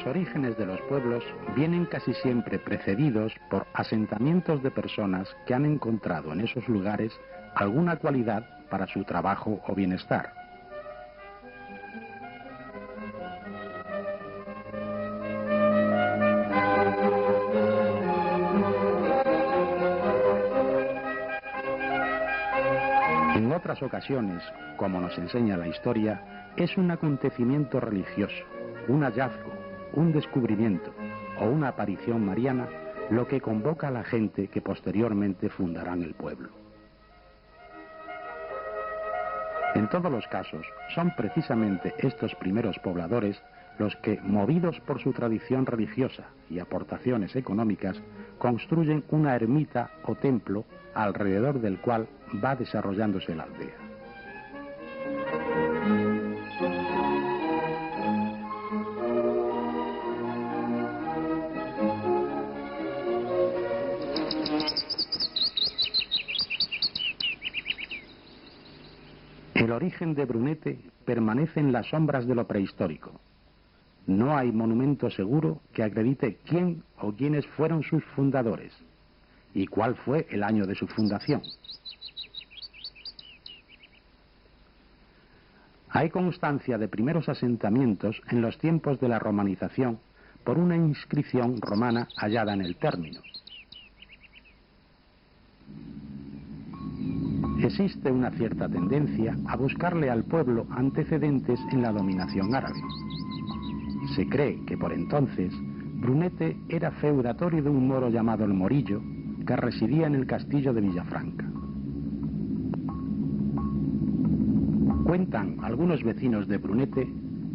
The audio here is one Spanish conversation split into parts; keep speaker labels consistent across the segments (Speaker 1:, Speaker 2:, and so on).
Speaker 1: orígenes de los pueblos vienen casi siempre precedidos por asentamientos de personas que han encontrado en esos lugares alguna cualidad para su trabajo o bienestar. En otras ocasiones, como nos enseña la historia, es un acontecimiento religioso, un hallazgo, un descubrimiento o una aparición mariana lo que convoca a la gente que posteriormente fundarán el pueblo. En todos los casos, son precisamente estos primeros pobladores los que, movidos por su tradición religiosa y aportaciones económicas, construyen una ermita o templo alrededor del cual va desarrollándose la aldea. El origen de Brunete permanece en las sombras de lo prehistórico. No hay monumento seguro que acredite quién o quiénes fueron sus fundadores y cuál fue el año de su fundación. Hay constancia de primeros asentamientos en los tiempos de la romanización por una inscripción romana hallada en el término. Existe una cierta tendencia a buscarle al pueblo antecedentes en la dominación árabe. Se cree que por entonces Brunete era feudatorio de un moro llamado el Morillo, que residía en el castillo de Villafranca. Cuentan algunos vecinos de Brunete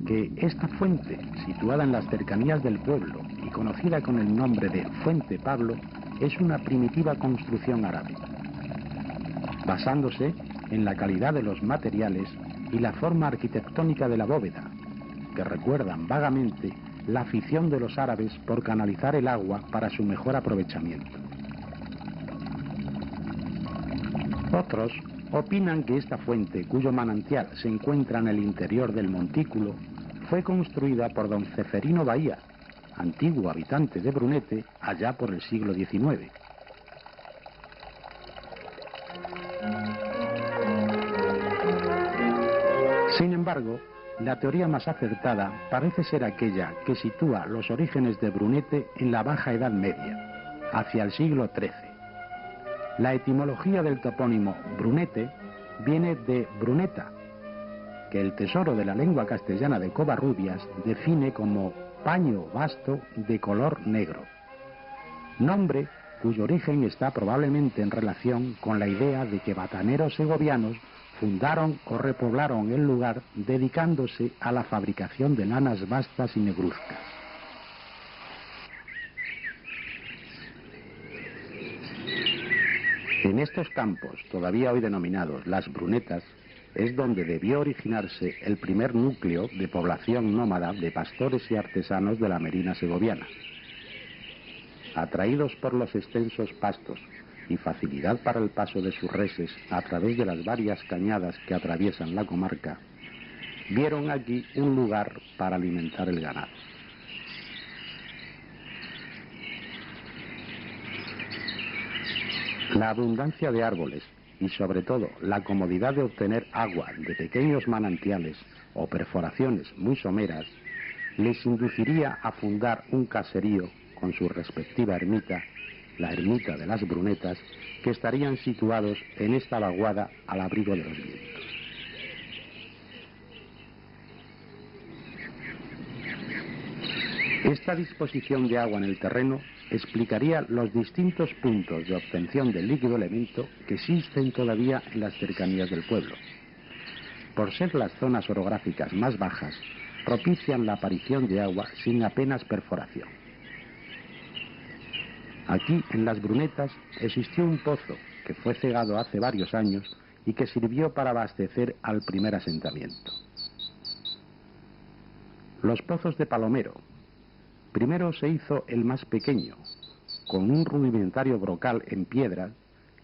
Speaker 1: que esta fuente, situada en las cercanías del pueblo y conocida con el nombre de Fuente Pablo, es una primitiva construcción árabe, basándose en la calidad de los materiales y la forma arquitectónica de la bóveda, que recuerdan vagamente la afición de los árabes por canalizar el agua para su mejor aprovechamiento. Otros opinan que esta fuente, cuyo manantial se encuentra en el interior del montículo, fue construida por don Ceferino Bahía, antiguo habitante de Brunete, allá por el siglo XIX. Sin embargo, la teoría más acertada parece ser aquella que sitúa los orígenes de Brunete en la Baja Edad Media, hacia el siglo XIII. La etimología del topónimo Brunete viene de Bruneta, que el tesoro de la lengua castellana de Covarrubias define como paño vasto de color negro, nombre cuyo origen está probablemente en relación con la idea de que bataneros segovianos fundaron o repoblaron el lugar dedicándose a la fabricación de lanas vastas y negruzcas. En estos campos, todavía hoy denominados las Brunetas, es donde debió originarse el primer núcleo de población nómada de pastores y artesanos de la Merina segoviana. Atraídos por los extensos pastos y facilidad para el paso de sus reses a través de las varias cañadas que atraviesan la comarca, vieron aquí un lugar para alimentar el ganado. La abundancia de árboles y sobre todo la comodidad de obtener agua de pequeños manantiales o perforaciones muy someras les induciría a fundar un caserío con su respectiva ermita, la ermita de las Brunetas, que estarían situados en esta vaguada al abrigo de los vientos. Esta disposición de agua en el terreno explicaría los distintos puntos de obtención del líquido elemento que existen todavía en las cercanías del pueblo. Por ser las zonas orográficas más bajas, propician la aparición de agua sin apenas perforación. Aquí, en las Brunetas, existió un pozo que fue cegado hace varios años y que sirvió para abastecer al primer asentamiento. Los pozos de Palomero. Primero se hizo el más pequeño, con un rudimentario brocal en piedra,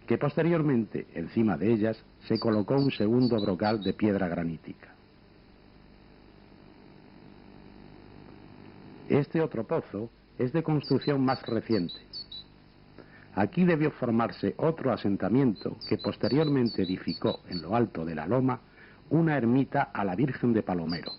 Speaker 1: que posteriormente, encima de ellas, se colocó un segundo brocal de piedra granítica. Este otro pozo es de construcción más reciente. Aquí debió formarse otro asentamiento que posteriormente edificó en lo alto de la loma una ermita a la Virgen de Palomero.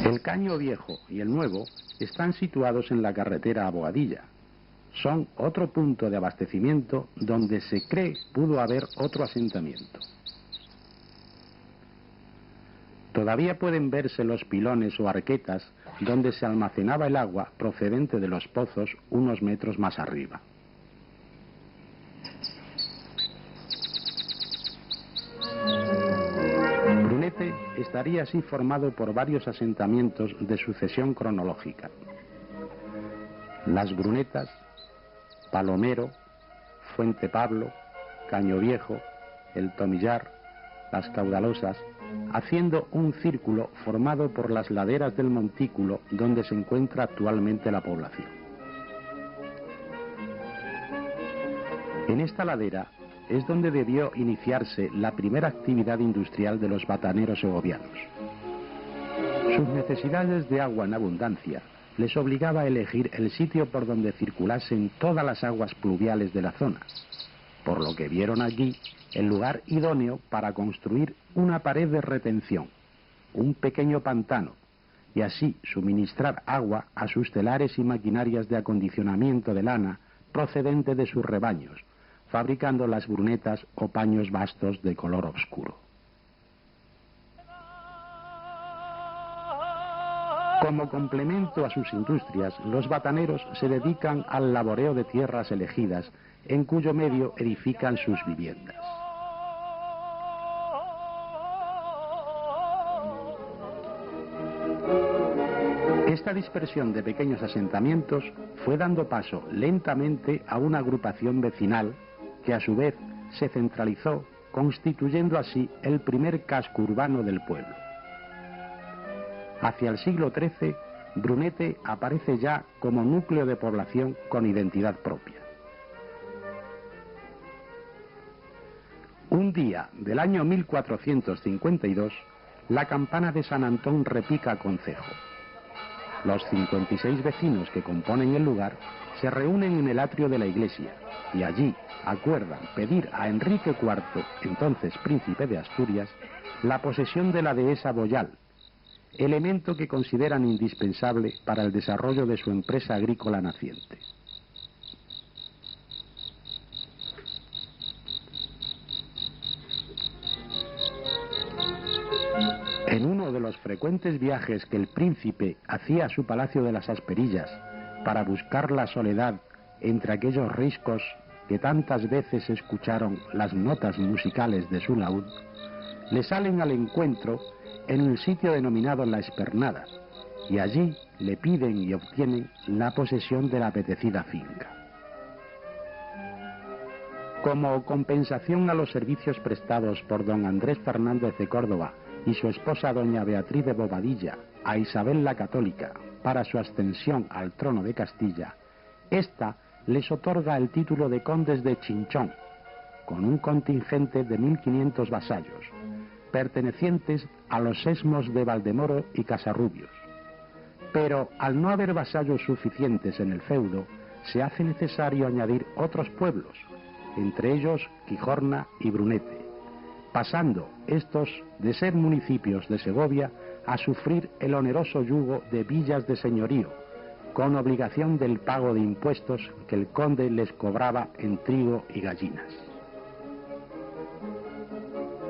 Speaker 1: El Caño Viejo y el Nuevo están situados en la carretera a Boadilla. Son otro punto de abastecimiento donde se cree pudo haber otro asentamiento. Todavía pueden verse los pilones o arquetas donde se almacenaba el agua procedente de los pozos unos metros más arriba. Brunete estaría así formado por varios asentamientos de sucesión cronológica. Las Brunetas, Palomero, Fuente Pablo, Caño Viejo, El Tomillar, Las Caudalosas, haciendo un círculo formado por las laderas del montículo donde se encuentra actualmente la población. En esta ladera es donde debió iniciarse la primera actividad industrial de los bataneros segovianos. Sus necesidades de agua en abundancia les obligaba a elegir el sitio por donde circulasen todas las aguas pluviales de la zona, por lo que vieron allí el lugar idóneo para construir una pared de retención, un pequeño pantano, y así suministrar agua a sus telares y maquinarias de acondicionamiento de lana procedente de sus rebaños, fabricando las brunetas o paños vastos de color oscuro. Como complemento a sus industrias, los bataneros se dedican al laboreo de tierras elegidas, en cuyo medio edifican sus viviendas. Esta dispersión de pequeños asentamientos fue dando paso lentamente a una agrupación vecinal que a su vez se centralizó, constituyendo así el primer casco urbano del pueblo. Hacia el siglo XIII, Brunete aparece ya como núcleo de población con identidad propia. Un día del año 1452, la campana de San Antón repica a concejo. Los 56 vecinos que componen el lugar se reúnen en el atrio de la iglesia y allí acuerdan pedir a Enrique IV, entonces príncipe de Asturias, la posesión de la dehesa boyal, elemento que consideran indispensable para el desarrollo de su empresa agrícola naciente. En uno de los frecuentes viajes que el príncipe hacía a su palacio de las Asperillas para buscar la soledad entre aquellos riscos que tantas veces escucharon las notas musicales de su laúd, le salen al encuentro en el sitio denominado La Espernada, y allí le piden y obtienen la posesión de la apetecida finca. Como compensación a los servicios prestados por don Andrés Fernández de Córdoba y su esposa doña Beatriz de Bobadilla a Isabel la Católica para su ascensión al trono de Castilla, ésta les otorga el título de condes de Chinchón, con un contingente de 1500 vasallos, pertenecientes a los sesmos de Valdemoro y Casarrubios. Pero al no haber vasallos suficientes en el feudo, se hace necesario añadir otros pueblos, entre ellos Quijorna y Brunete, pasando estos de ser municipios de Segovia a sufrir el oneroso yugo de villas de señorío, con obligación del pago de impuestos que el conde les cobraba en trigo y gallinas.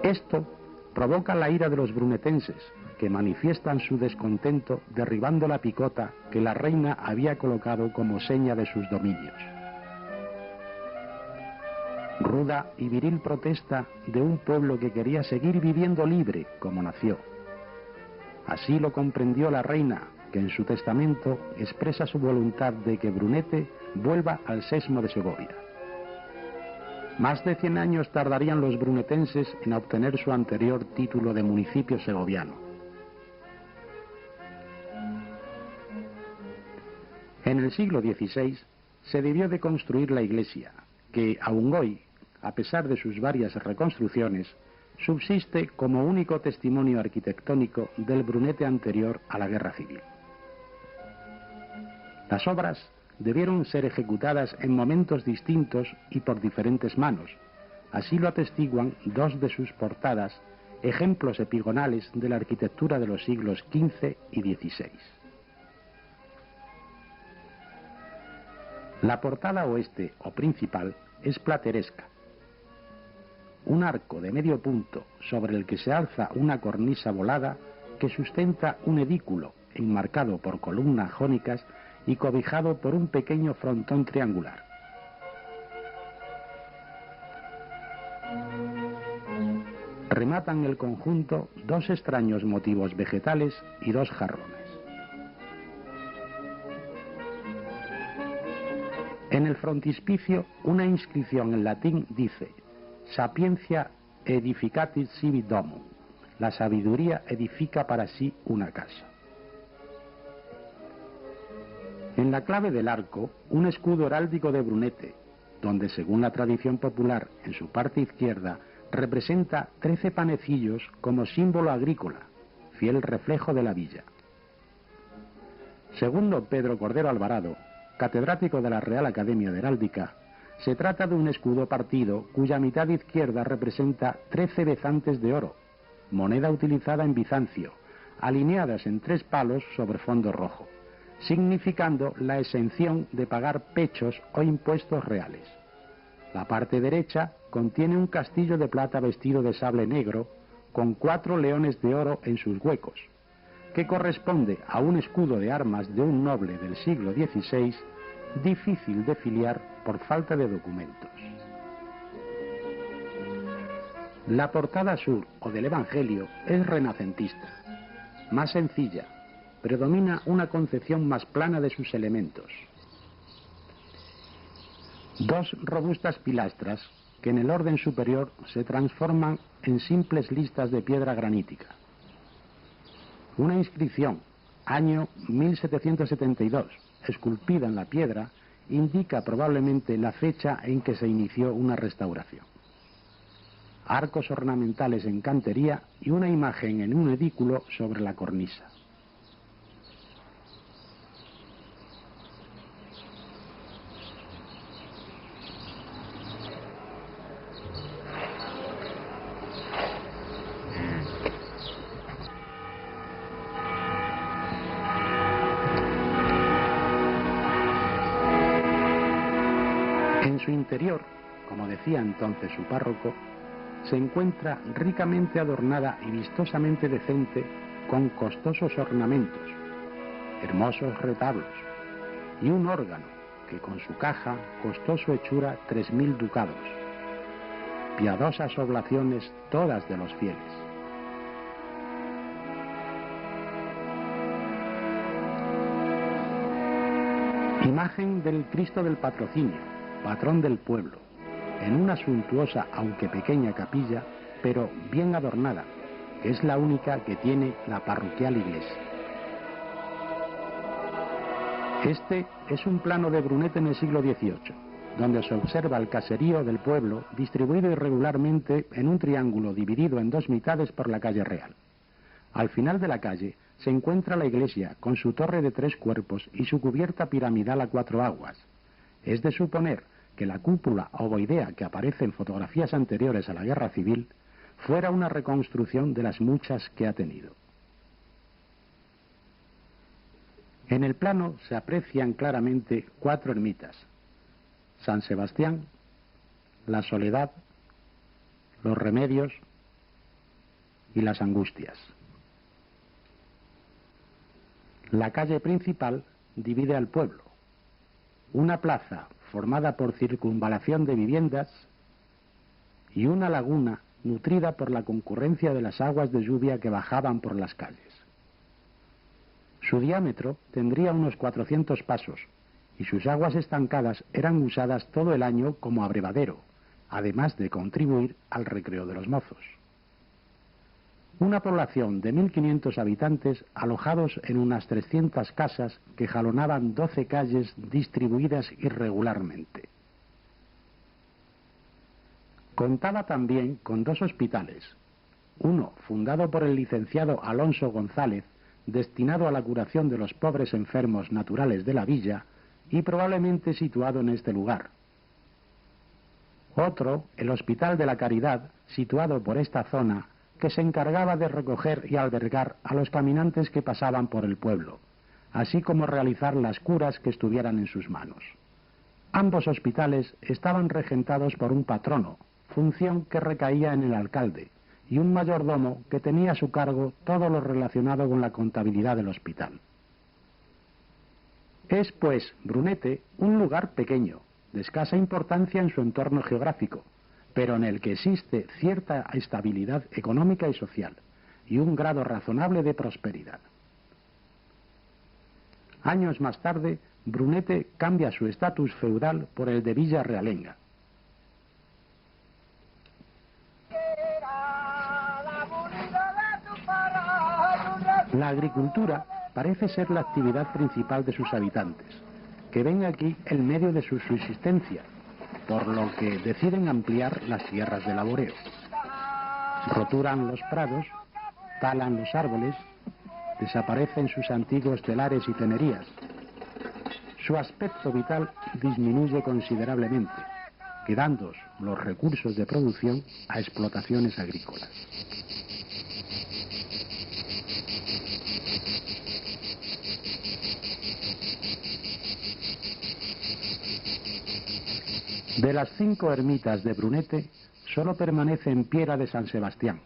Speaker 1: Esto provoca la ira de los brunetenses, que manifiestan su descontento derribando la picota que la reina había colocado como seña de sus dominios. Ruda y viril protesta de un pueblo que quería seguir viviendo libre como nació. Así lo comprendió la reina, que en su testamento expresa su voluntad de que Brunete vuelva al sesmo de Segovia. Más de 100 años tardarían los brunetenses en obtener su anterior título de municipio segoviano. En el siglo XVI se debió de construir la iglesia, que aún hoy, a pesar de sus varias reconstrucciones, subsiste como único testimonio arquitectónico del Brunete anterior a la Guerra Civil. Las obras debieron ser ejecutadas en momentos distintos y por diferentes manos. Así lo atestiguan dos de sus portadas, ejemplos epigonales de la arquitectura de los siglos XV y XVI. La portada oeste o principal es plateresca. Un arco de medio punto sobre el que se alza una cornisa volada que sustenta un edículo enmarcado por columnas jónicas y cobijado por un pequeño frontón triangular. Rematan el conjunto dos extraños motivos vegetales y dos jarrones. En el frontispicio, una inscripción en latín dice: Sapientia edificatis sibi domum. La sabiduría edifica para sí una casa. En la clave del arco, un escudo heráldico de Brunete, donde, según la tradición popular, en su parte izquierda, representa 13 panecillos como símbolo agrícola, fiel reflejo de la villa. Según don Pedro Cordero Alvarado, catedrático de la Real Academia de Heráldica, se trata de un escudo partido cuya mitad izquierda representa 13 bezantes de oro, moneda utilizada en Bizancio, alineadas en 3 palos sobre fondo rojo, significando la exención de pagar pechos o impuestos reales. La parte derecha contiene un castillo de plata vestido de sable negro con 4 leones de oro en sus huecos, que corresponde a un escudo de armas de un noble del siglo XVI, difícil de filiar por falta de documentos. La portada sur o del Evangelio es renacentista, más sencilla, predomina una concepción más plana de sus elementos. 2 robustas pilastras que en el orden superior se transforman en simples listas de piedra granítica. Una inscripción, año 1772, esculpida en la piedra, indica probablemente la fecha en que se inició una restauración. Arcos ornamentales en cantería y una imagen en un edículo sobre la cornisa. En su interior, como decía entonces su párroco, se encuentra ricamente adornada y vistosamente decente con costosos ornamentos, hermosos retablos y un órgano que con su caja costó su hechura 3000 ducados, piadosas oblaciones todas de los fieles. Imagen del Cristo del Patrocinio, patrón del pueblo, en una suntuosa aunque pequeña capilla, pero bien adornada, que es la única que tiene la parroquial iglesia. Este es un plano de Brunete en el siglo XVIII, donde se observa el caserío del pueblo distribuido irregularmente en un triángulo dividido en 2 mitades por la calle Real. Al final de la calle se encuentra la iglesia con su torre de 3 cuerpos y su cubierta piramidal a 4 aguas. Es de suponer que la cúpula ovoidea que aparece en fotografías anteriores a la Guerra Civil fuera una reconstrucción de las muchas que ha tenido. En el plano se aprecian claramente 4 ermitas: San Sebastián, la Soledad, los Remedios y las Angustias. La calle principal divide al pueblo. Una plaza formada por circunvalación de viviendas y una laguna nutrida por la concurrencia de las aguas de lluvia que bajaban por las calles. Su diámetro tendría unos 400 pasos y sus aguas estancadas eran usadas todo el año como abrevadero, además de contribuir al recreo de los mozos. Una población de 1.500 habitantes alojados en unas 300 casas que jalonaban 12 calles distribuidas irregularmente. Contaba también con 2 hospitales, uno fundado por el licenciado Alonso González, destinado a la curación de los pobres enfermos naturales de la villa y probablemente situado en este lugar. Otro, el Hospital de la Caridad, situado por esta zona, que se encargaba de recoger y albergar a los caminantes que pasaban por el pueblo, así como realizar las curas que estuvieran en sus manos. Ambos hospitales estaban regentados por un patrono, función que recaía en el alcalde, y un mayordomo que tenía a su cargo todo lo relacionado con la contabilidad del hospital. Es, pues, Brunete un lugar pequeño, de escasa importancia en su entorno geográfico, pero en el que existe cierta estabilidad económica y social, y un grado razonable de prosperidad. Años más tarde, Brunete cambia su estatus feudal por el de Villa Realenga. La agricultura parece ser la actividad principal de sus habitantes, que ven aquí el medio de su subsistencia, por lo que deciden ampliar las tierras de laboreo. Roturan los prados, talan los árboles, desaparecen sus antiguos telares y tenerías. Su aspecto vital disminuye considerablemente, quedando los recursos de producción a explotaciones agrícolas. De las 5 ermitas de Brunete, solo permanece en pie la de San Sebastián.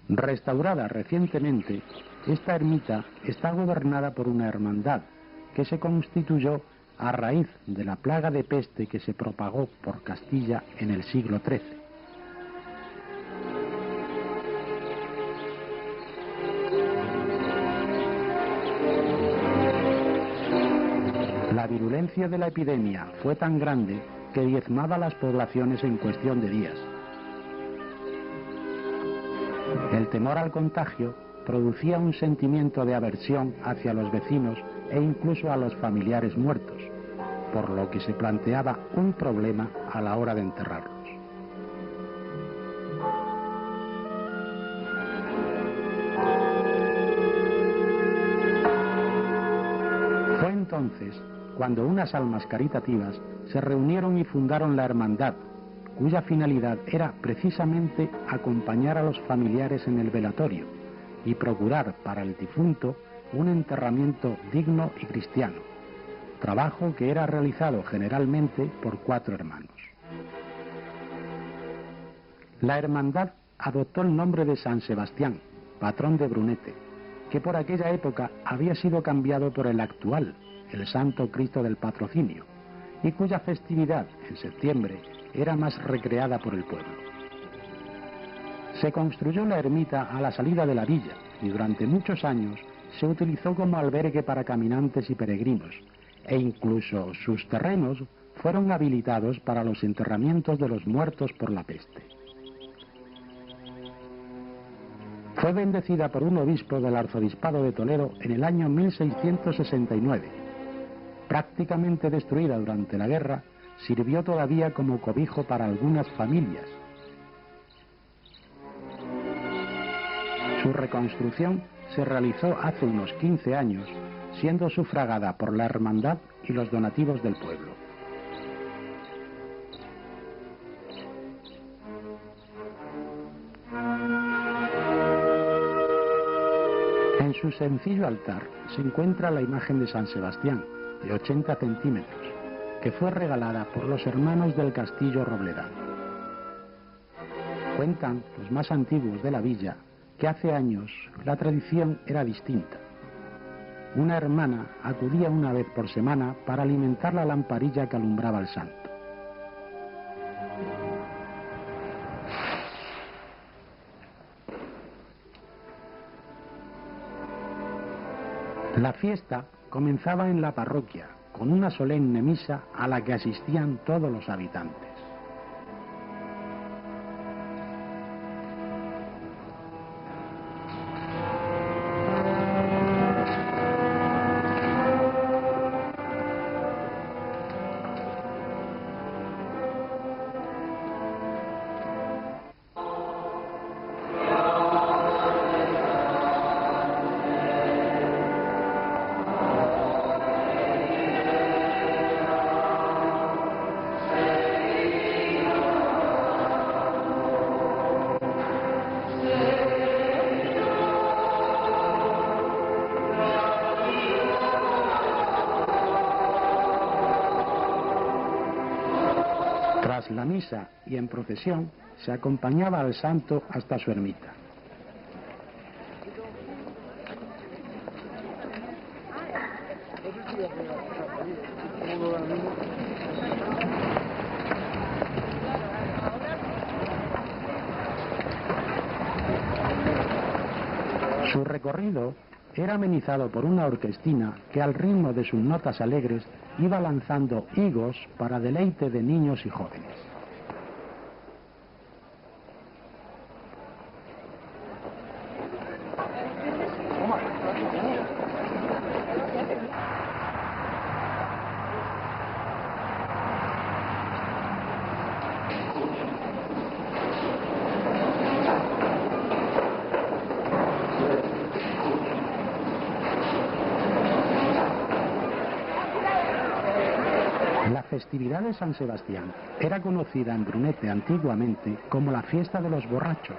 Speaker 1: Restaurada recientemente, esta ermita está gobernada por una hermandad que se constituyó a raíz de la plaga de peste que se propagó por Castilla en el siglo XIII. La virulencia de la epidemia fue tan grande que diezmaba las poblaciones en cuestión de días. El temor al contagio producía un sentimiento de aversión hacia los vecinos e incluso a los familiares muertos, por lo que se planteaba un problema a la hora de enterrarlos. Fue entonces cuando unas almas caritativas se reunieron y fundaron la hermandad, cuya finalidad era precisamente acompañar a los familiares en el velatorio y procurar para el difunto un enterramiento digno y cristiano, trabajo que era realizado generalmente por 4 hermanos. La hermandad adoptó el nombre de San Sebastián, patrón de Brunete, que por aquella época había sido cambiado por el actual, el Santo Cristo del Patrocinio, y cuya festividad, en septiembre, era más recreada por el pueblo. Se construyó la ermita a la salida de la villa y durante muchos años se utilizó como albergue para caminantes y peregrinos, e incluso sus terrenos fueron habilitados para los enterramientos de los muertos por la peste. Fue bendecida por un obispo del arzobispado de Toledo en el año 1669. Prácticamente destruida durante la guerra, sirvió todavía como cobijo para algunas familias. Su reconstrucción se realizó hace unos 15 años, siendo sufragada por la hermandad y los donativos del pueblo. En su sencillo altar se encuentra la imagen de San Sebastián, de 80 centímetros, que fue regalada por los hermanos del Castillo Robledano. Cuentan los más antiguos de la villa que hace años la tradición era distinta. Una hermana acudía una vez por semana para alimentar la lamparilla que alumbraba al santo. La fiesta comenzaba en la parroquia, con una solemne misa a la que asistían todos los habitantes. la misa y en procesión se acompañaba al santo hasta su ermita. Su recorrido era amenizado por una orquestina que al ritmo de sus notas alegres iba lanzando higos para deleite de niños y jóvenes. La festividad de San Sebastián era conocida en Brunete antiguamente como la fiesta de los borrachos,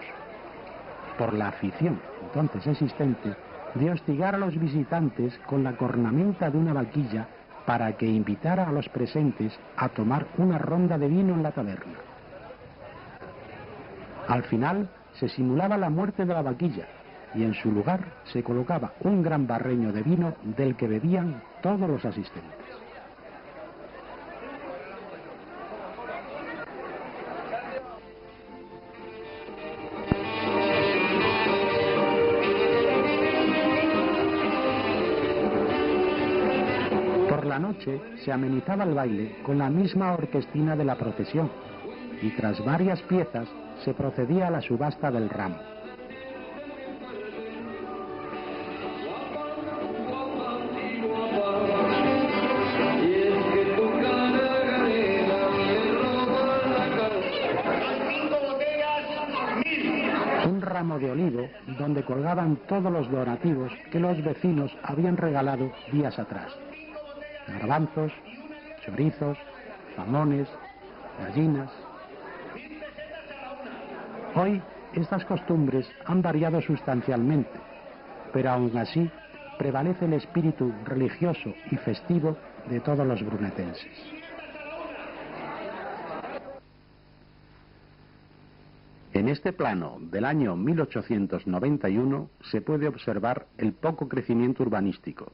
Speaker 1: por la afición entonces existente de hostigar a los visitantes con la cornamenta de una vaquilla para que invitara a los presentes a tomar una ronda de vino en la taberna. Al final se simulaba la muerte de la vaquilla y en su lugar se colocaba un gran barreño de vino del que bebían todos los asistentes. Por la noche se amenizaba el baile con la misma orquestina de la procesión y tras varias piezas se procedía a la subasta del ramo. Un ramo de olivo donde colgaban todos los donativos que los vecinos habían regalado días atrás: garbanzos, chorizos, jamones, gallinas. Hoy estas costumbres han variado sustancialmente, pero aún así prevalece el espíritu religioso y festivo de todos los brunetenses. En este plano del año 1891 se puede observar el poco crecimiento urbanístico,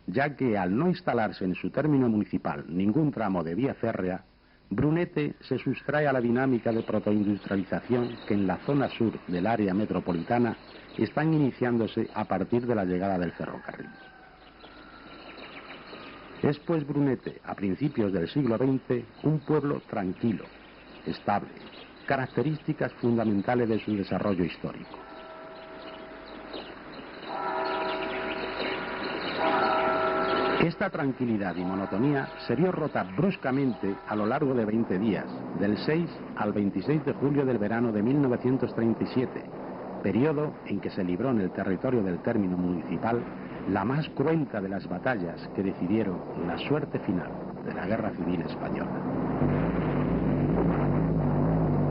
Speaker 1: ya que al no instalarse en su término municipal ningún tramo de vía férrea, Brunete se sustrae a la dinámica de protoindustrialización que en la zona sur del área metropolitana están iniciándose a partir de la llegada del ferrocarril. Es pues Brunete, a principios del siglo XX, un pueblo tranquilo, estable, características fundamentales de su desarrollo histórico. Esta tranquilidad y monotonía se vio rota bruscamente a lo largo de 20 días, del 6 al 26 de julio del verano de 1937, periodo en que se libró en el territorio del término municipal la más cruenta de las batallas que decidieron la suerte final de la Guerra Civil Española.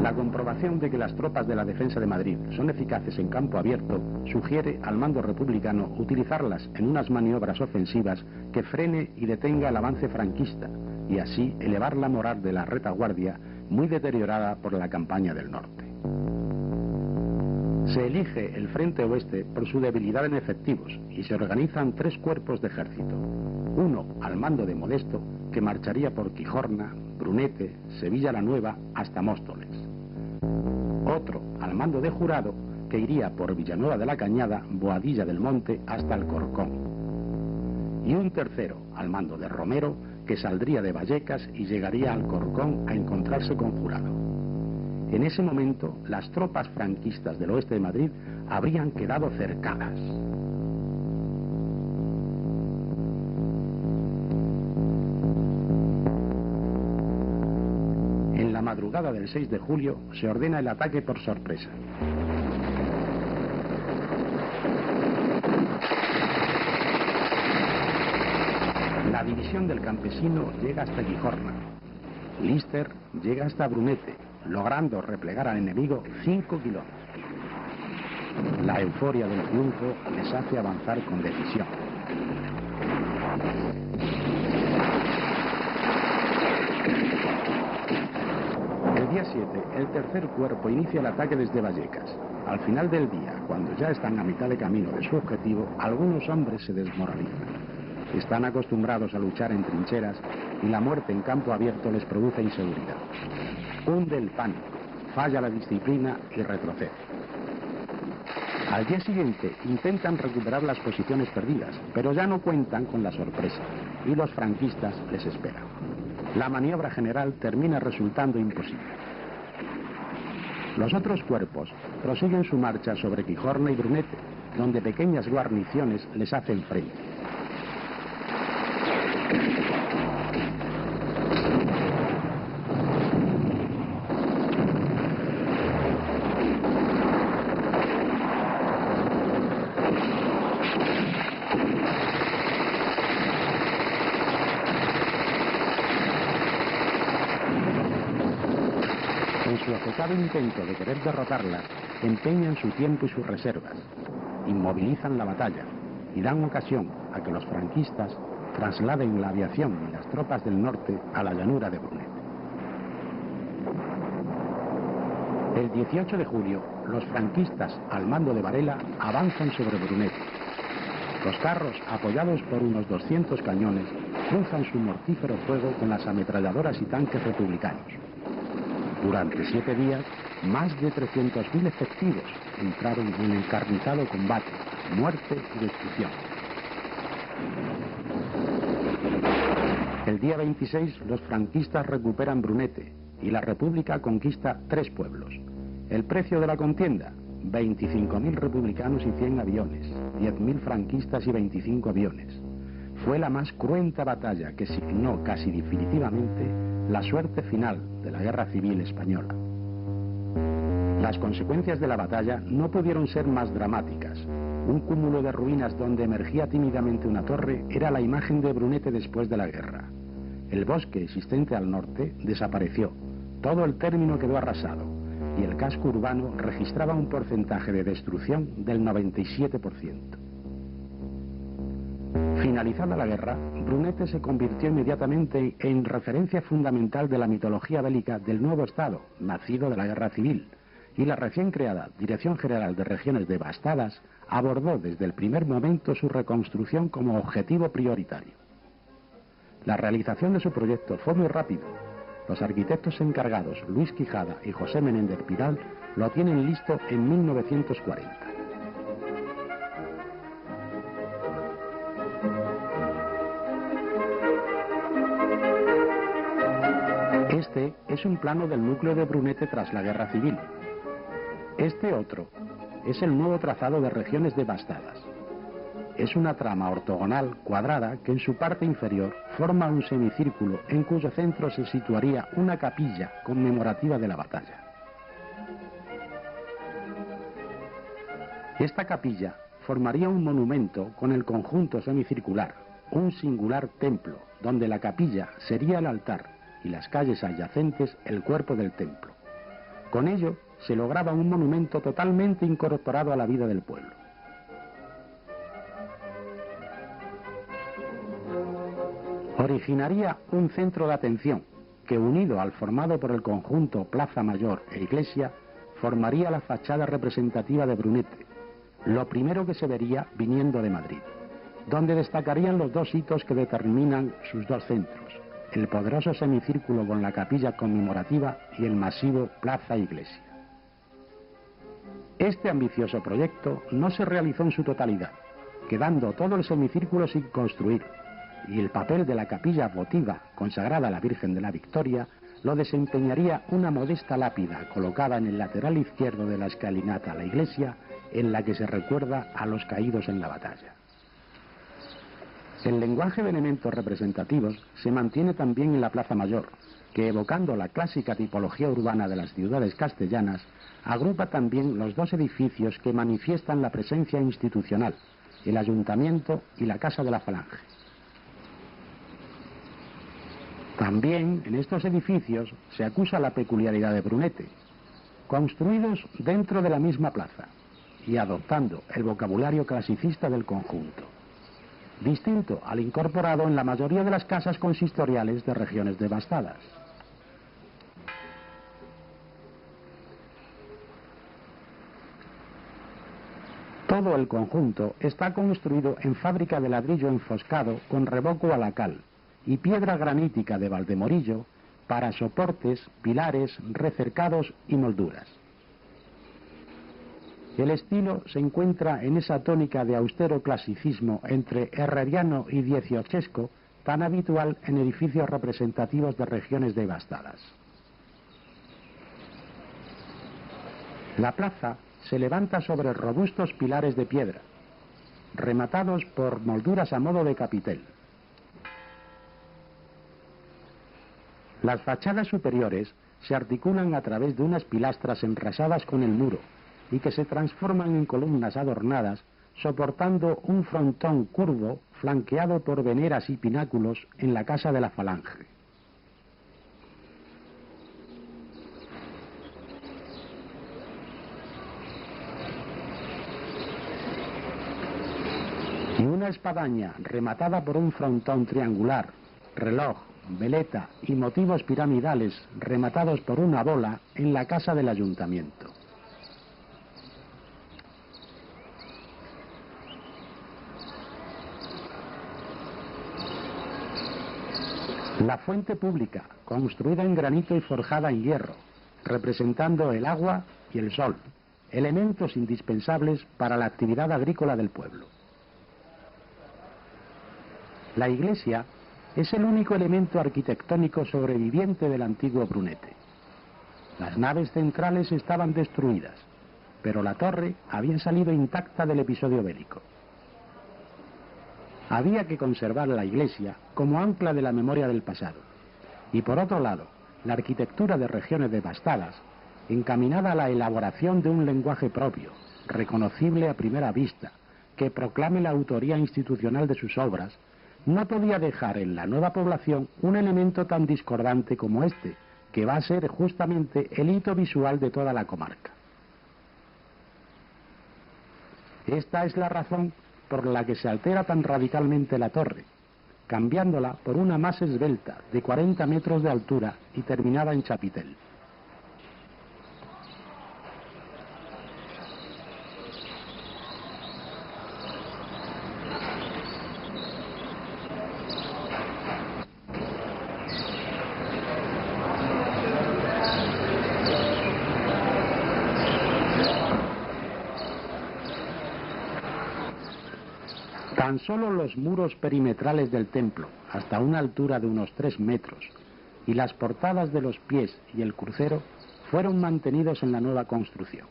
Speaker 1: La comprobación de que las tropas de la defensa de Madrid son eficaces en campo abierto sugiere al mando republicano utilizarlas en unas maniobras ofensivas que frene y detenga el avance franquista y así elevar la moral de la retaguardia muy deteriorada por la campaña del norte. Se elige el frente oeste por su debilidad en efectivos y se organizan 3 cuerpos de ejército. Uno al mando de Modesto, que marcharía por Quijorna, Brunete, Sevilla la Nueva hasta Móstoles. Otro al mando de Jurado, que iría por Villanueva de la Cañada, Boadilla del Monte hasta Alcorcón. Y un tercero al mando de Romero, que saldría de Vallecas y llegaría a Alcorcón a encontrarse con Jurado. En ese momento, las tropas franquistas del oeste de Madrid habrían quedado cercadas. En la madrugada del 6 de julio se ordena el ataque por sorpresa. La división del Campesino llega hasta Quijorna. Lister llega hasta Brunete, logrando replegar al enemigo 5 kilómetros. La euforia del triunfo les hace avanzar con decisión. El día 7, el tercer cuerpo inicia el ataque desde Vallecas. Al final del día, cuando ya están a mitad de camino de su objetivo, algunos hombres se desmoralizan. Están acostumbrados a luchar en trincheras y la muerte en campo abierto les produce inseguridad. Hunde el pánico, falla la disciplina y retrocede. Al día siguiente intentan recuperar las posiciones perdidas, pero ya no cuentan con la sorpresa y los franquistas les esperan. La maniobra general termina resultando imposible. Los otros cuerpos prosiguen su marcha sobre Quijorna y Brunete, donde pequeñas guarniciones les hacen frente. En su afectado intento de querer derrotarla, empeñan su tiempo y sus reservas, inmovilizan la batalla y dan ocasión a que los franquistas trasladen la aviación y las tropas del norte a la llanura de Brunete. El 18 de julio, los franquistas, al mando de Varela, avanzan sobre Brunete. Los carros, apoyados por unos 200 cañones, cruzan su mortífero fuego con las ametralladoras y tanques republicanos. Durante 7 días, más de 300.000 efectivos entraron en un encarnizado combate, muerte y destrucción. El día 26, los franquistas recuperan Brunete y la República conquista 3 pueblos. El precio de la contienda: 25.000 republicanos y 100 aviones, 10.000 franquistas y 25 aviones. Fue la más cruenta batalla que signó casi definitivamente la suerte final de la Guerra Civil Española. Las consecuencias de la batalla no pudieron ser más dramáticas. Un cúmulo de ruinas donde emergía tímidamente una torre era la imagen de Brunete después de la guerra. El bosque existente al norte desapareció, todo el término quedó arrasado y el casco urbano registraba un porcentaje de destrucción del 97%. Finalizada la guerra, Brunete se convirtió inmediatamente en referencia fundamental de la mitología bélica del nuevo Estado, nacido de la Guerra Civil, y la recién creada Dirección General de Regiones Devastadas abordó desde el primer momento su reconstrucción como objetivo prioritario. La realización de su proyecto fue muy rápido. Los arquitectos encargados, Luis Quijada y José Menéndez Pidal, lo tienen listo en 1940. Este es un plano del núcleo de Brunete tras la Guerra Civil. Este otro es el nuevo trazado de Regiones Devastadas. Es una trama ortogonal cuadrada que en su parte inferior forma un semicírculo en cuyo centro se situaría una capilla conmemorativa de la batalla. Esta capilla formaría un monumento con el conjunto semicircular, un singular templo, donde la capilla sería el altar y las calles adyacentes el cuerpo del templo. Con ello se lograba un monumento totalmente incorporado a la vida del pueblo. Originaría un centro de atención que, unido al formado por el conjunto Plaza Mayor e Iglesia, formaría la fachada representativa de Brunete, lo primero que se vería viniendo de Madrid, donde destacarían los 2 hitos que determinan sus 2 centros: el poderoso semicírculo con la capilla conmemorativa y el masivo Plaza Iglesia. Este ambicioso proyecto no se realizó en su totalidad, quedando todo el semicírculo sin construir, y el papel de la capilla votiva consagrada a la Virgen de la Victoria lo desempeñaría una modesta lápida colocada en el lateral izquierdo de la escalinata a la iglesia, en la que se recuerda a los caídos en la batalla. El lenguaje de elementos representativos se mantiene también en la Plaza Mayor, que, evocando la clásica tipología urbana de las ciudades castellanas, agrupa también los 2 edificios que manifiestan la presencia institucional, el Ayuntamiento y la Casa de la Falange. También en estos edificios se acusa la peculiaridad de Brunete, construidos dentro de la misma plaza y adoptando el vocabulario clasicista del conjunto, distinto al incorporado en la mayoría de las casas consistoriales de Regiones Devastadas. Todo el conjunto está construido en fábrica de ladrillo enfoscado con revoco a la cal y piedra granítica de Valdemorillo para soportes, pilares, recercados y molduras. El estilo se encuentra en esa tónica de austero clasicismo entre herreriano y dieciochesco tan habitual en edificios representativos de regiones devastadas. La plaza se levanta sobre robustos pilares de piedra, rematados por molduras a modo de capitel. Las fachadas superiores se articulan a través de unas pilastras enrasadas con el muro y que se transforman en columnas adornadas soportando un frontón curvo flanqueado por veneras y pináculos en la casa de la Falange. Y una espadaña rematada por un frontón triangular, reloj, veleta y motivos piramidales rematados por una bola en la casa del ayuntamiento. La fuente pública, construida en granito y forjada en hierro, representando el agua y el sol, elementos indispensables para la actividad agrícola del pueblo. La iglesia es el único elemento arquitectónico sobreviviente del antiguo Brunete. Las naves centrales estaban destruidas, pero la torre había salido intacta del episodio bélico. Había que conservar la iglesia como ancla de la memoria del pasado. Y por otro lado, la arquitectura de regiones devastadas, encaminada a la elaboración de un lenguaje propio, reconocible a primera vista, que proclame la autoría institucional de sus obras, no podía dejar en la nueva población un elemento tan discordante como este, que va a ser justamente el hito visual de toda la comarca. Esta es la razón por la que se altera tan radicalmente la torre, cambiándola por una más esbelta de 40 metros de altura y terminada en chapitel. Tan solo los muros perimetrales del templo, hasta una altura de unos 3 metros, y las portadas de los pies y el crucero fueron mantenidos en la nueva construcción.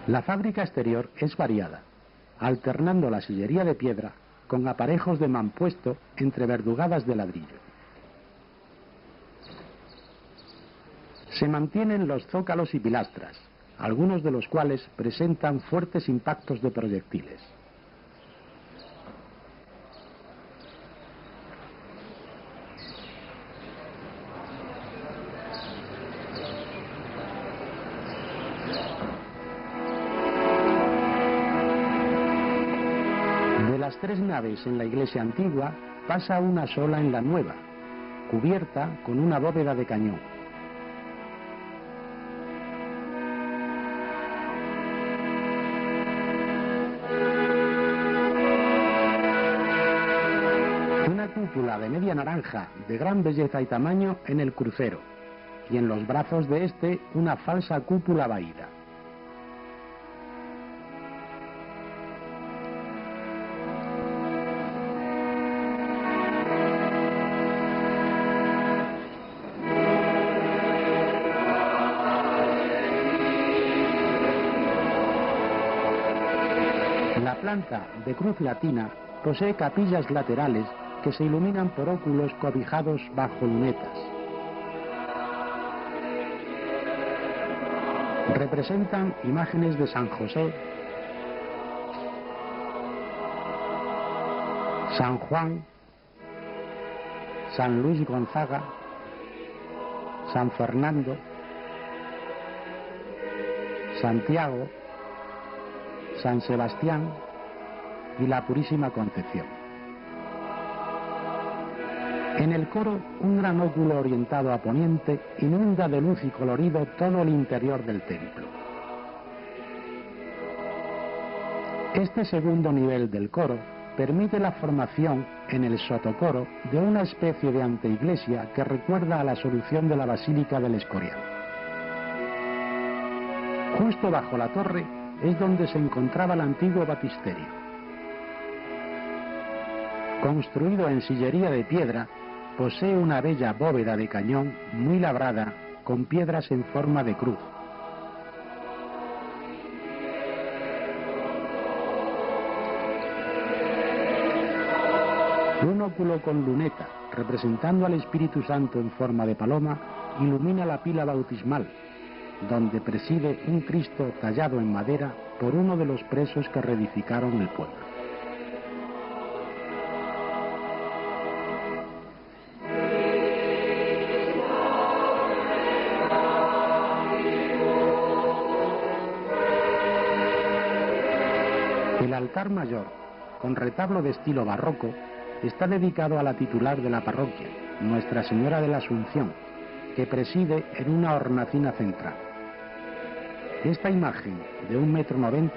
Speaker 1: La fábrica exterior es variada, alternando la sillería de piedra con aparejos de mampuesto entre verdugadas de ladrillo. Se mantienen los zócalos y pilastras, algunos de los cuales presentan fuertes impactos de proyectiles. De las 3 naves en la iglesia antigua, pasa una sola en la nueva, cubierta con una bóveda de cañón. Cúpula de media naranja de gran belleza y tamaño en el crucero, y en los brazos de este una falsa cúpula vaída. La planta, de cruz latina, posee capillas laterales que se iluminan por óculos cobijados bajo lunetas. Representan imágenes de San José, San Juan, San Luis Gonzaga, San Fernando, Santiago, San Sebastián y la Purísima Concepción. En el coro, un gran óculo orientado a poniente inunda de luz y colorido todo el interior del templo. Este segundo nivel del coro permite la formación en el sotocoro de una especie de anteiglesia que recuerda a la solución de la Basílica del Escorial. Justo bajo la torre es donde se encontraba el antiguo baptisterio. Construido en sillería de piedra, posee una bella bóveda de cañón muy labrada con piedras en forma de cruz. Un óculo con luneta, representando al Espíritu Santo en forma de paloma, ilumina la pila bautismal, donde preside un Cristo tallado en madera por uno de los presos que reedificaron el pueblo. El altar mayor, con retablo de estilo barroco, está dedicado a la titular de la parroquia, Nuestra Señora de la Asunción, que preside en una hornacina central. Esta imagen, de 1,90 m,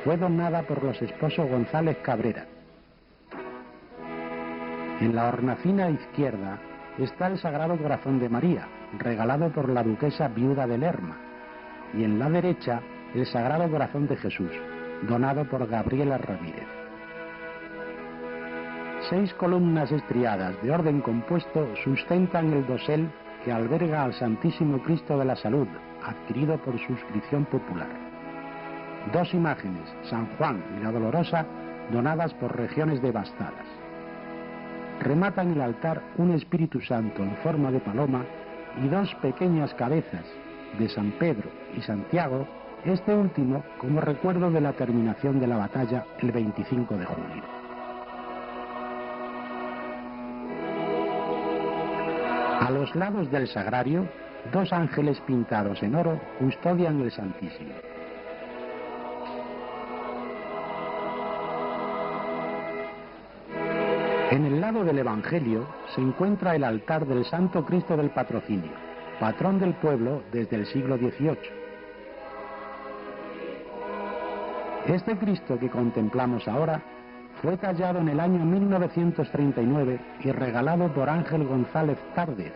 Speaker 1: fue donada por los esposos González Cabrera. En la hornacina izquierda está el Sagrado Corazón de María, regalado por la duquesa viuda de Lerma, y en la derecha el Sagrado Corazón de Jesús, donado por Gabriela Ramírez. 6 columnas estriadas de orden compuesto sustentan el dosel que alberga al Santísimo Cristo de la Salud, adquirido por suscripción popular. 2 imágenes, San Juan y la Dolorosa, donadas por regiones devastadas. Rematan el altar un Espíritu Santo en forma de paloma y 2 pequeñas cabezas de San Pedro y Santiago, este último como recuerdo de la terminación de la batalla el 25 de julio. A los lados del sagrario, 2 ángeles pintados en oro custodian el Santísimo. En el lado del Evangelio se encuentra el altar del Santo Cristo del Patrocinio, patrón del pueblo desde el siglo XVIII. Este Cristo que contemplamos ahora fue tallado en el año 1939 y regalado por Ángel González Tárdez,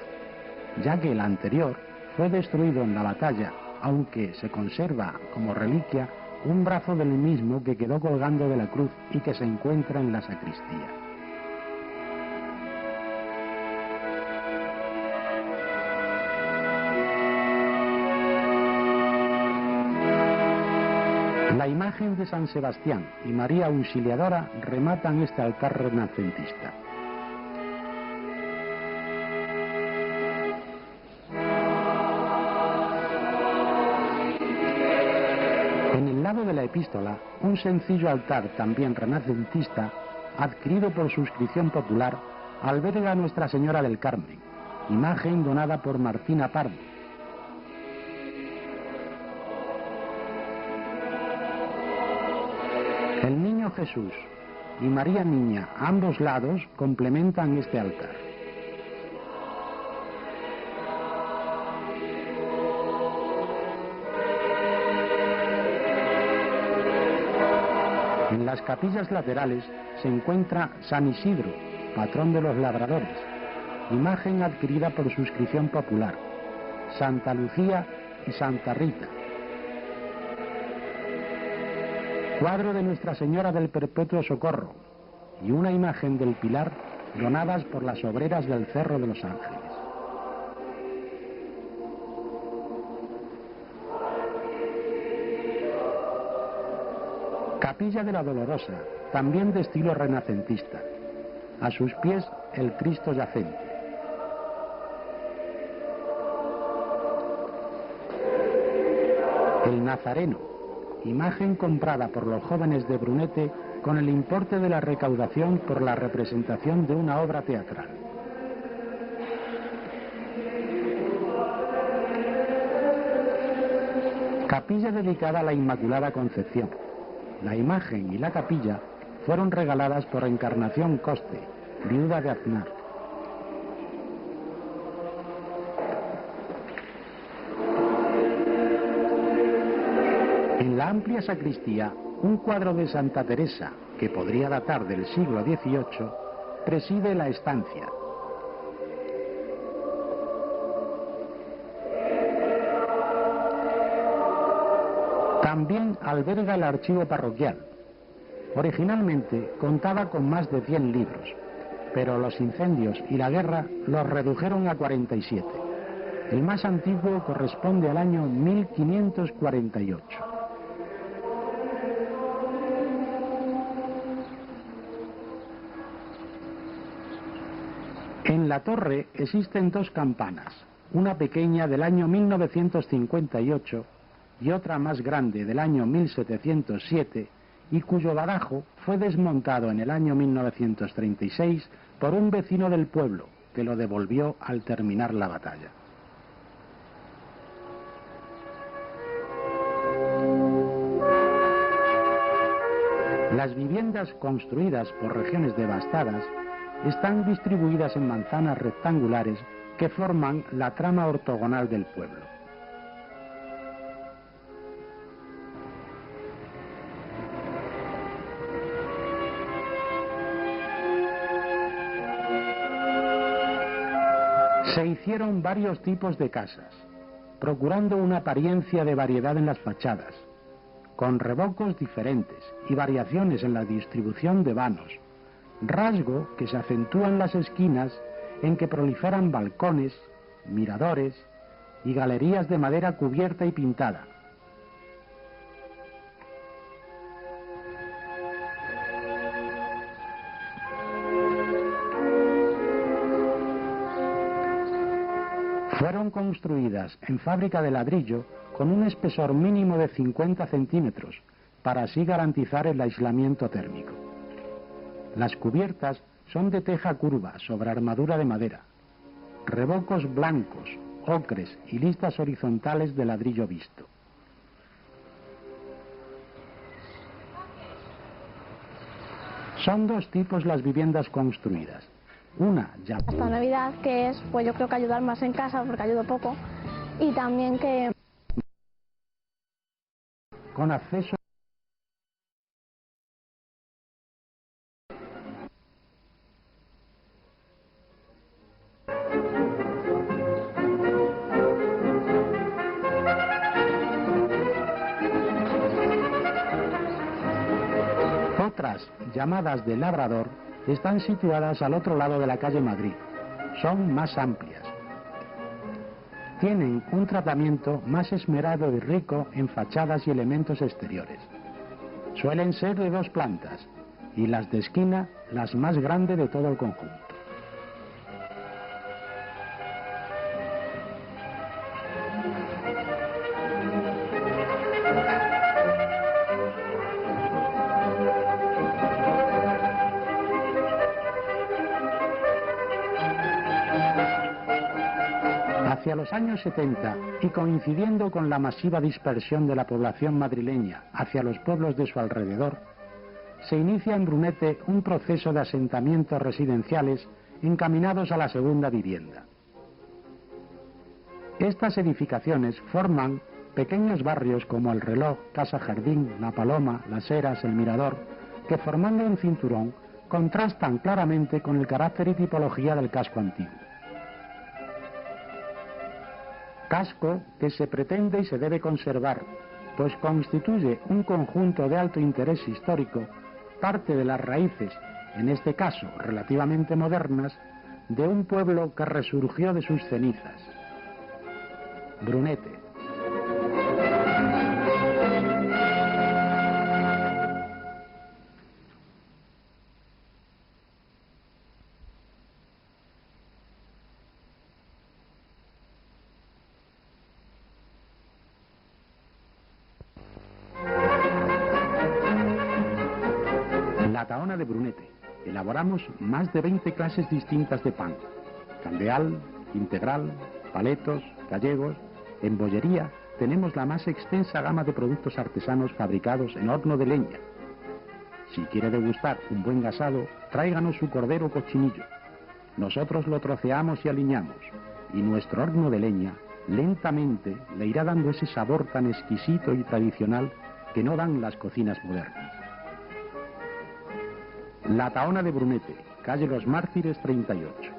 Speaker 1: ya que el anterior fue destruido en la batalla, aunque se conserva como reliquia un brazo del mismo que quedó colgando de la cruz y que se encuentra en la sacristía. La imagen de San Sebastián y María Auxiliadora rematan este altar renacentista. En el lado de la epístola, un sencillo altar también renacentista, adquirido por suscripción popular, alberga a Nuestra Señora del Carmen, imagen donada por Martina Pardo. El Niño Jesús y María Niña a ambos lados complementan este altar. En las capillas laterales se encuentra San Isidro, patrón de los labradores, imagen adquirida por suscripción popular, Santa Lucía y Santa Rita. Cuadro de Nuestra Señora del Perpetuo Socorro y una imagen del Pilar donadas por las obreras del Cerro de los Ángeles. Capilla de la Dolorosa, también de estilo renacentista. A sus pies el Cristo yacente. El Nazareno, imagen comprada por los jóvenes de Brunete con el importe de la recaudación por la representación de una obra teatral. Capilla dedicada a la Inmaculada Concepción. La imagen y la capilla fueron regaladas por Encarnación Coste, viuda de Aznar. En la amplia sacristía, un cuadro de Santa Teresa, que podría datar del siglo XVIII, preside la estancia. También alberga el archivo parroquial. Originalmente contaba con más de 100 libros, pero los incendios y la guerra los redujeron a 47. El más antiguo corresponde al año 1548. En la torre existen dos campanas, una pequeña del año 1958 y otra más grande del año 1707, y cuyo badajo fue desmontado en el año 1936 por un vecino del pueblo, que lo devolvió al terminar la batalla. Las viviendas construidas por regiones devastadas están distribuidas en manzanas rectangulares que forman la trama ortogonal del pueblo. Se hicieron varios tipos de casas, procurando una apariencia de variedad en las fachadas, con revocos diferentes y variaciones en la distribución de vanos, rasgo que se acentúa en las esquinas en que proliferan balcones, miradores y galerías de madera cubierta y pintada. Fueron construidas en fábrica de ladrillo con un espesor mínimo de 50 centímetros, para así garantizar el aislamiento térmico. Las cubiertas son de teja curva sobre armadura de madera, revocos blancos, ocres y listas horizontales de ladrillo visto. Son dos tipos las viviendas construidas. Una ya
Speaker 2: hasta Navidad, que es, pues yo creo que ayudar más en casa, porque ayudo poco, y también que
Speaker 1: con acceso otras, llamadas de Labrador, están situadas al otro lado de la calle Madrid. Son más amplias. Tienen un tratamiento más esmerado y rico en fachadas y elementos exteriores. Suelen ser de 2 plantas y las de esquina las más grandes de todo el conjunto. Hacia los años 70, y coincidiendo con la masiva dispersión de la población madrileña hacia los pueblos de su alrededor, se inicia en Brunete un proceso de asentamientos residenciales encaminados a la segunda vivienda. Estas edificaciones forman pequeños barrios como El Reloj, Casa Jardín, La Paloma, Las Heras, El Mirador, que formando un cinturón contrastan claramente con el carácter y tipología del casco antiguo. Casco que se pretende y se debe conservar, pues constituye un conjunto de alto interés histórico, parte de las raíces, en este caso relativamente modernas, de un pueblo que resurgió de sus cenizas. Brunete. La Tahona de Brunete. Elaboramos más de 20 clases distintas de pan: candeal, integral, paletos, gallegos. En bollería tenemos la más extensa gama de productos artesanos fabricados en horno de leña. Si quiere degustar un buen gasado, tráiganos su cordero o cochinillo. Nosotros lo troceamos y aliñamos, y nuestro horno de leña lentamente le irá dando ese sabor tan exquisito y tradicional que no dan las cocinas modernas. La Tahona de Brunete, calle Los Mártires 38.